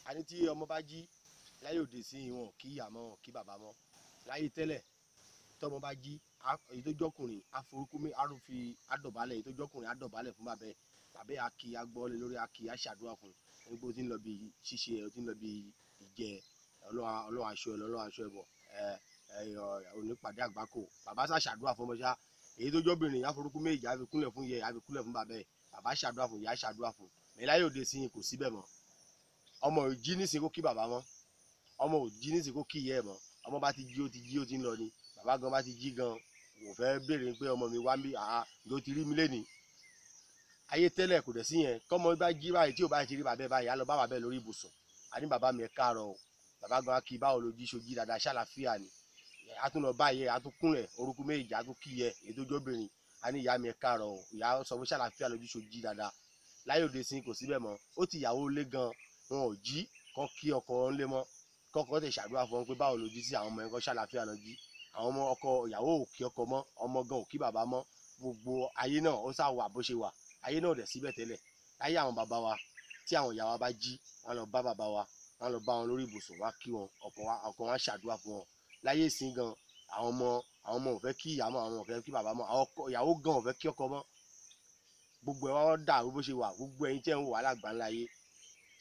àní tí ọmọ bá jí láyé òde sí wọn kí ìyá mọ́ wọn kí bàbá mọ́ láyé tẹ́lẹ̀ tọ́mọ bá jí èyí tó jọkùnrin aforúkúmi arúfi àdọ̀bálẹ̀ èyí tó jọkùnrin àdọ̀bálẹ̀ fún bàbá ẹ̀ bàbá ẹ̀ akí agbọ́lé lórí akí aṣàdúrà fún ẹni pé ó ti ń lọ bí ṣíṣe ẹ̀ ó ti ń lọ bí ìjẹ ọlọ́run aṣọ ẹ̀ lọ́lọ́run aṣọ ẹ̀ bọ̀ onípàdé àgbákò bàbá ṣàṣàdúrà fún ọmọ ṣá èyí tó jọbìnrin aforúkú méjì àfikúnlẹ̀ fún yẹ àfikúnlẹ̀ fún bàbá ẹ̀ bàbá ṣàdúrà fún ìyá ṣàdúrà fún mẹ́láyé òde sí kò síbẹ̀ mọ́ ọmọ ò jí nísìnyí kó kí bàbá mọ́ ọmọ ò jí nísìnyí kó kí ìyá ẹ̀ mọ́ ọmọ bá ti jí ó ti ń lọ ni bàbá gan bá ti jí gan kò fẹ́ béèrè pé ọmọ mi wá ń bí ló ti rí mi lẹ́ni ayé tẹ́lẹ̀ kò dẹ̀ sí yẹn kọ́mọ bá jí báyìí tí ò bá ti rí bàbá ẹ̀ báyìí á lọ bá bàbá ẹ̀ lórí ibùsùn àní bàbá mi ẹ̀ káàárọ̀ o bàbá gan kí báwo ló jí sojí dáadáa ṣàlàfíà ni a tún lọ báyìí a tún kúnlẹ̀ orúkú méjì a tún kí yẹ èyí tó jóbìnrin àní ìyá mi ẹ̀ káàárọ̀ o ìyá sọ fún ṣàlàfíà lójú sojí dáadáa láyé òde sí kò síbẹ̀ mọ́ ó ti ìyàwó lé gan wọn ò jí kọ́ kí ọkọ wọn lé mọ́ kọ́kọ́ tẹ̀ ṣàdúrà fún wọn pé báwo ló jí sí àwọn ọmọ ẹ̀ kọ́ ṣàlàfíà lọ jí àwọn ọmọ ọkọ ìyàwó ò kí ọkọ mọ́ ọmọ gan ò kí bàbá mọ́ gbogbo ayé náà ó sá wà bó ṣe wà ayé náà dẹ̀ síbẹ̀ tẹ́lẹ̀ láyé àwọn bàbá wa tí àwọn ìyá wa bá jí wọn lọ bá bàbá wa wọn lọ bá wọn lórí ibùsùn wá kí wọn ọkọ wọn ṣàdúrà fún wọn láyé ìsìn gan àwọn ọmọ ò fẹ́ kí ìyá mọ́ àwọn ò fẹ́ kí bàbá mọ́ àwọn ìyàwó gan ò fẹ́ kí ọkọ mọ́ gbogbo ẹ̀ wá dàrú bó ṣe wà gbogbo ẹ̀yin tẹ́ ń wò wá lágbàńlá ayé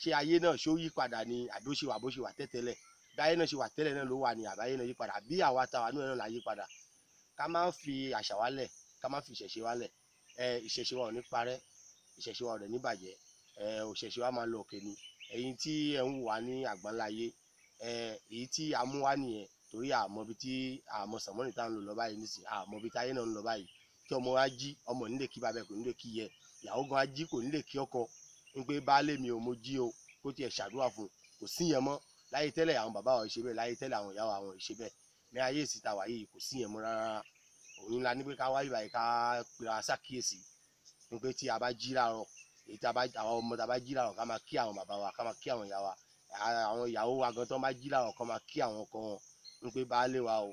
ṣé ayé náà ṣó yí padà ni àbí ó ṣe wà bó ṣe wà tẹ́tẹ́lẹ̀ bí ayé náà ṣe wà tẹ́lẹ̀ náà ló wà ní àbáyé náà yí padà bí àwa táwa náà là yí padà ká má fi àṣà wálẹ̀ ká má fi ìṣẹ̀ṣe wálẹ̀ ìṣẹ̀ṣe wa ò ní parẹ́ ìṣẹ̀ṣe wa ò dẹ̀ ní bàjẹ́ òṣẹ̀ṣe wa máa lọ òkè ni ẹ̀yin tí ẹ̀ ń wò wá ní àgbáńlá ayé èyí tí a mú wá nìyẹn torí àmọ́ bí tí àmọ́ sàmọ́nì tá à ń lò lọ báyìí nísìnyí àmọ́ bí táyé náà ń lọ báyìí tí ọmọ wa jí ọmọ nílé kí bàbá ẹ̀ kò nílé kí yẹ ìyàwó gan á jí kò nílé kí ọkọ ń pé baálé mi ò mo jí o kó tiẹ̀ ṣàdúrà fún kò sí yẹn mọ́ láyé tẹ́lẹ̀ àwọn bàbá wa ṣe bẹ́ẹ̀ láyé tẹ́lẹ̀ àwọn ìyá wa àwọn ìṣe bẹ́ẹ̀ ní ayé ìsìta wà yìí kò sí yẹn mọ́ rárá òun la ní pé ká wáyé báyìí ká pera ṣàkíyèsí ní pé tí a bá jí láàárọ̀ èyí tí àwọn ọmọ tá a bá jí láàárọ̀ ká máa kí àwọn bàbá wa ká máa kí àwọn ìyá wa àwọn ìyàwó wa gan tó bá jí láàárọ̀ ká máa kí àwọn ọkọ wọn ní pé baálé wa o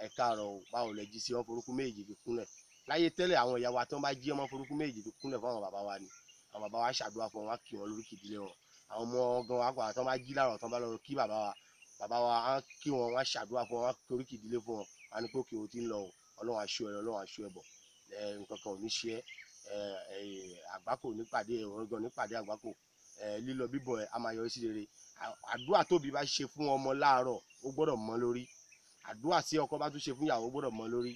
ẹ káàárọ̀ o báwo lẹ jí sí wọn forúkú méjì fi kúnlẹ̀ láyé tẹ́lẹ̀ àwọn ìyá wa tó bá jí ọmọ forúkú méjì fi kúnlẹ̀ fún àwọn bàbá wa ni àwọn bàbá wa ṣàdúrà fún wọn wá kí wọn lórí kìdílé wọn àwọn ọmọ gan wa gbà tó bá jí láàárọ̀ tó bá lọ kí bàbá wa á kí wọn wá ṣàdúrà fún wọn wá torí kìdílé fún wọn á ní pé òkè o ti ń lọ o ọlọ́run aṣọ ẹ ọlọ́run aṣọ ẹ bọ̀ nǹkan kan ò ní ṣe àgbákò nípàdé ọ̀rọ̀gàn nípàdé àgbákò lílọ bíbọ̀ ẹ á máa yọrí sí rere àdúrà tóbi bá ṣe fún ọmọ láàárọ̀ ó gbọ́dọ̀ mọ́ lórí àdúrà tí ọkọ bá tún ṣe fún ìyàwó ó gbọ́dọ̀ mọ́ lórí